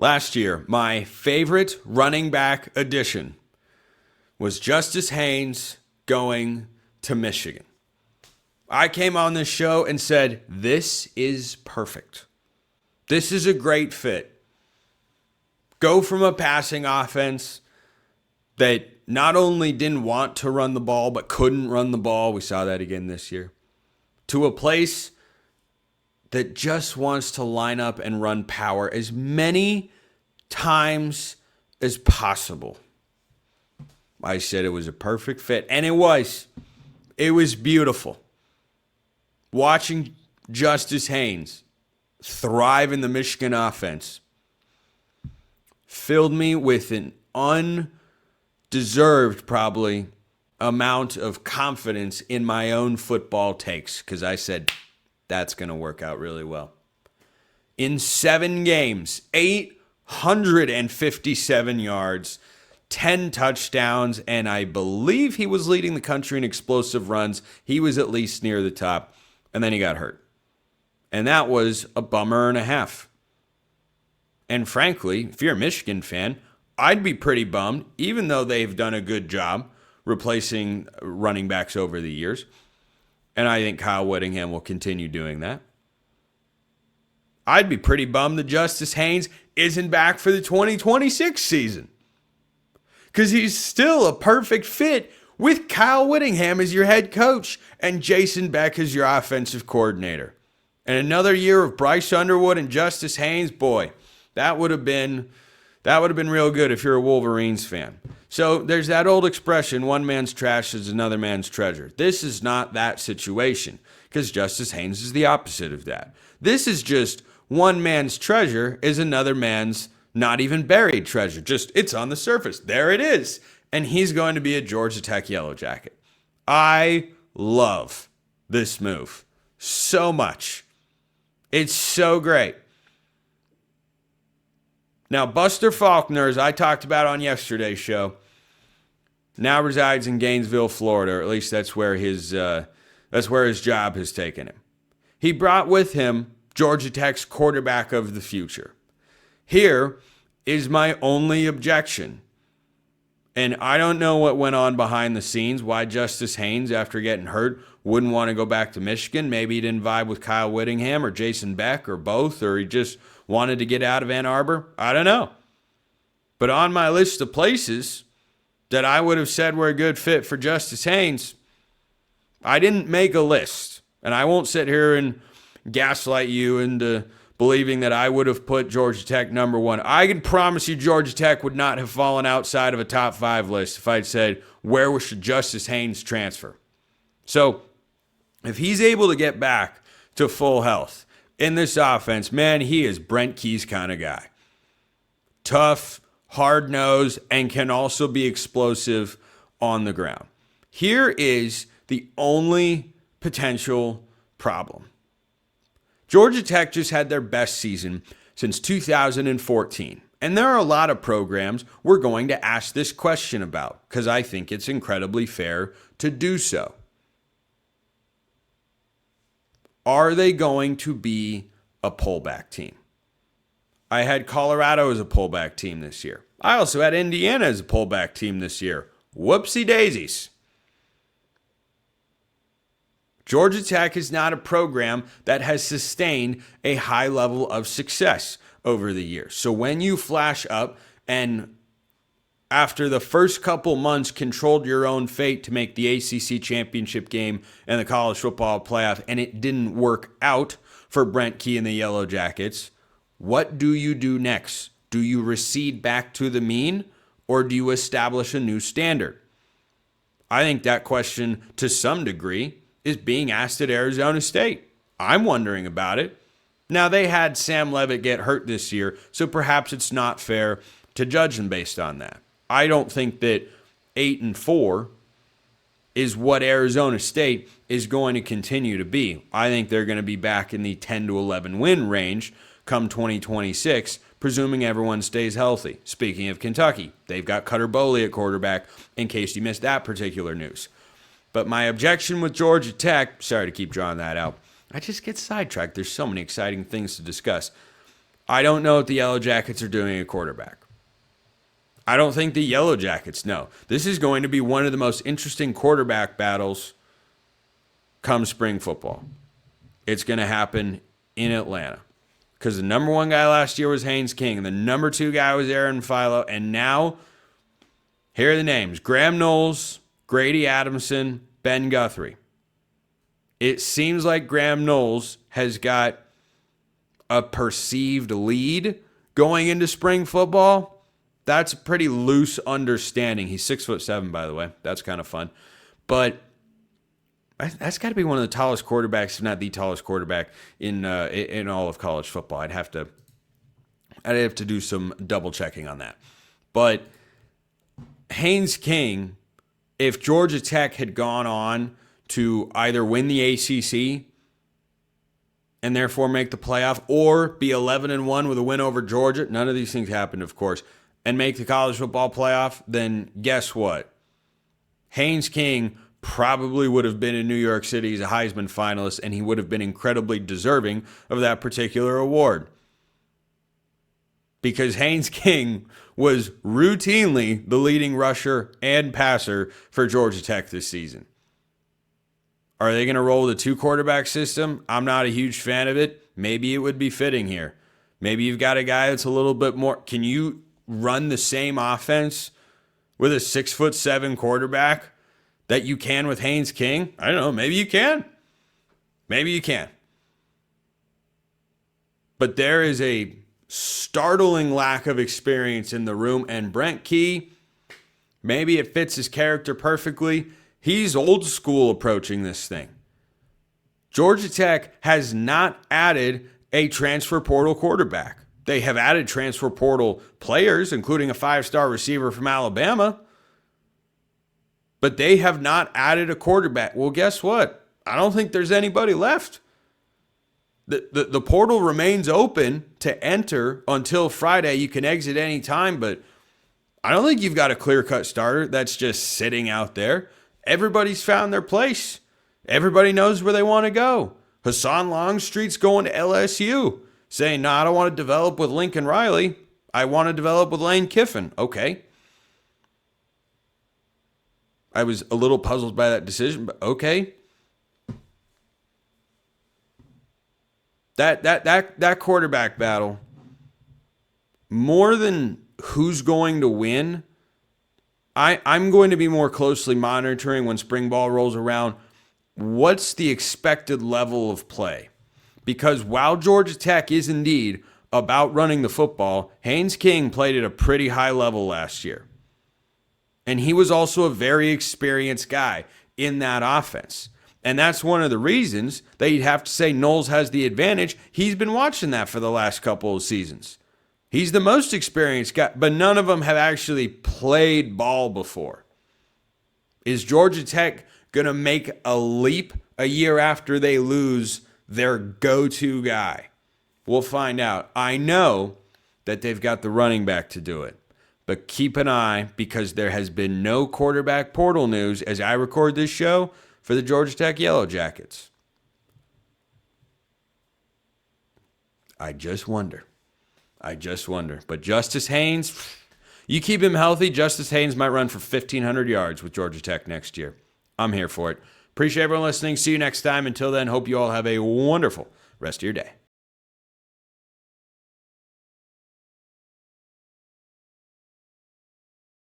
Last year, my favorite running back addition was Justice Haynes going to Michigan. I came on this show and said, this is perfect. This is a great fit. Go from a passing offense that not only didn't want to run the ball, but couldn't run the ball. We saw that again this year. To a place that just wants to line up and run power as many times as possible. I said it was a perfect fit, and it was. It was beautiful. Watching Justice Haynes thrive in the Michigan offense filled me with an undeserved, probably, amount of confidence in my own football takes, because I said, that's going to work out really well. In 7 games, 857 yards, 10 touchdowns, and I believe he was leading the country in explosive runs. He was at least near the top, and then he got hurt. And that was a bummer and a half. And frankly, if you're a Michigan fan, I'd be pretty bummed, even though they've done a good job replacing running backs over the years. And I think Kyle Whittingham will continue doing that. I'd be pretty bummed that Justice Haynes isn't back for the 2026 season, because he's still a perfect fit with Kyle Whittingham as your head coach and Jason Beck as your offensive coordinator. And another year of Bryce Underwood and Justice Haynes, boy, that would have been real good if you're a Wolverines fan. So there's that old expression, one man's trash is another man's treasure. This is not that situation, because Justice Haynes is the opposite of that. This is just one man's treasure is another man's not even buried treasure. Just, it's on the surface. There it is. And he's going to be a Georgia Tech Yellowjacket. I love this move so much. It's so great. Now, Buster Faulkner, as I talked about on yesterday's show, now resides in Gainesville, Florida, or at least that's where his job has taken him. He brought with him Georgia Tech's quarterback of the future. Here is my only objection. And I don't know what went on behind the scenes, why Justice Haynes, after getting hurt, wouldn't want to go back to Michigan. Maybe he didn't vibe with Kyle Whittingham or Jason Beck or both, or he just wanted to get out of Ann Arbor. I don't know. But on my list of places that I would have said were a good fit for Justice Haynes, I didn't make a list. And I won't sit here and gaslight you into believing that I would have put Georgia Tech number 1. I can promise you Georgia Tech would not have fallen outside of a top 5 list if I'd said, where should Justice Haynes transfer? So if he's able to get back to full health in this offense, man, he is Brent Key's kind of guy. Tough, hard-nosed, and can also be explosive on the ground. Here is the only potential problem. Georgia Tech just had their best season since 2014. And there are a lot of programs we're going to ask this question about, because I think it's incredibly fair to do so. Are they going to be a pullback team? I had Colorado as a pullback team this year. I also had Indiana as a pullback team this year. Whoopsie daisies. Georgia Tech is not a program that has sustained a high level of success over the years. So when you flash up and after the first couple months controlled your own fate to make the ACC championship game and the college football playoff, and it didn't work out for Brent Key and the Yellowjackets, what do you do next? Do you recede back to the mean, or do you establish a new standard? I think that question, to some degree, is being asked at Arizona State. I'm wondering about it. Now, they had Sam Leavitt get hurt this year, so perhaps it's not fair to judge them based on that. I don't think that 8-4 is what Arizona State is going to continue to be. I think they're going to be back in the 10-11 win range come 2026, presuming everyone stays healthy. Speaking of Kentucky, they've got Cutter Boley at quarterback, in case you missed that particular news. But my objection with Georgia Tech, sorry to keep drawing that out, I just get sidetracked. There's so many exciting things to discuss. I don't know what the Yellowjackets are doing at quarterback. I don't think the Yellowjackets know. This is going to be one of the most interesting quarterback battles come spring football. It's going to happen in Atlanta. Because the number one guy last year was Haynes King. And the number two guy was Aaron Philo. And now, here are the names. Graham Knowles, Grady Adamson, Ben Guthrie. It seems like Graham Knowles has got a perceived lead going into spring football. That's a pretty loose understanding. He's 6'7", by the way. That's kind of fun. But that's got to be one of the tallest quarterbacks, if not the tallest quarterback in all of college football. I'd have to do some double checking on that. But Haynes King, if Georgia Tech had gone on to either win the ACC and therefore make the playoff, or be 11-1 with a win over Georgia, none of these things happened, of course, and make the college football playoff, then guess what? Haynes King probably would have been in New York City as a Heisman finalist, and he would have been incredibly deserving of that particular award. Because Haynes King was routinely the leading rusher and passer for Georgia Tech this season. Are they going to roll the two-quarterback system? I'm not a huge fan of it. Maybe it would be fitting here. Maybe you've got a guy that's a little bit more... Can you run the same offense with a 6'7" quarterback that you can with Haynes King? I don't know. Maybe you can. Maybe you can. But there is a startling lack of experience in the room. And Brent Key, maybe it fits his character perfectly. He's old school approaching this thing. Georgia Tech has not added a transfer portal quarterback. They have added transfer portal players, including a 5-star receiver from Alabama. But they have not added a quarterback. Well, guess what? I don't think there's anybody left. The portal remains open to enter until Friday. You can exit any time, but I don't think you've got a clear-cut starter that's just sitting out there. Everybody's found their place. Everybody knows where they want to go. Hassan Longstreet's going to LSU, saying, I don't want to develop with Lincoln Riley. I want to develop with Lane Kiffin. Okay. I was a little puzzled by that decision, but okay. That quarterback battle, more than who's going to win, I'm going to be more closely monitoring when spring ball rolls around. What's the expected level of play? Because while Georgia Tech is indeed about running the football, Haynes King played at a pretty high level last year. And he was also a very experienced guy in that offense. And that's one of the reasons that you'd have to say Knowles has the advantage. He's been watching that for the last couple of seasons. He's the most experienced guy, but none of them have actually played ball before. Is Georgia Tech going to make a leap a year after they lose their go-to guy? We'll find out. I know that they've got the running back to do it, but keep an eye, because there has been no quarterback portal news as I record this show for the Georgia Tech Yellowjackets. I just wonder. But Justice Haynes, you keep him healthy, Justice Haynes might run for 1,500 yards with Georgia Tech next year. I'm here for it. Appreciate everyone listening. See you next time. Until then, hope you all have a wonderful rest of your day.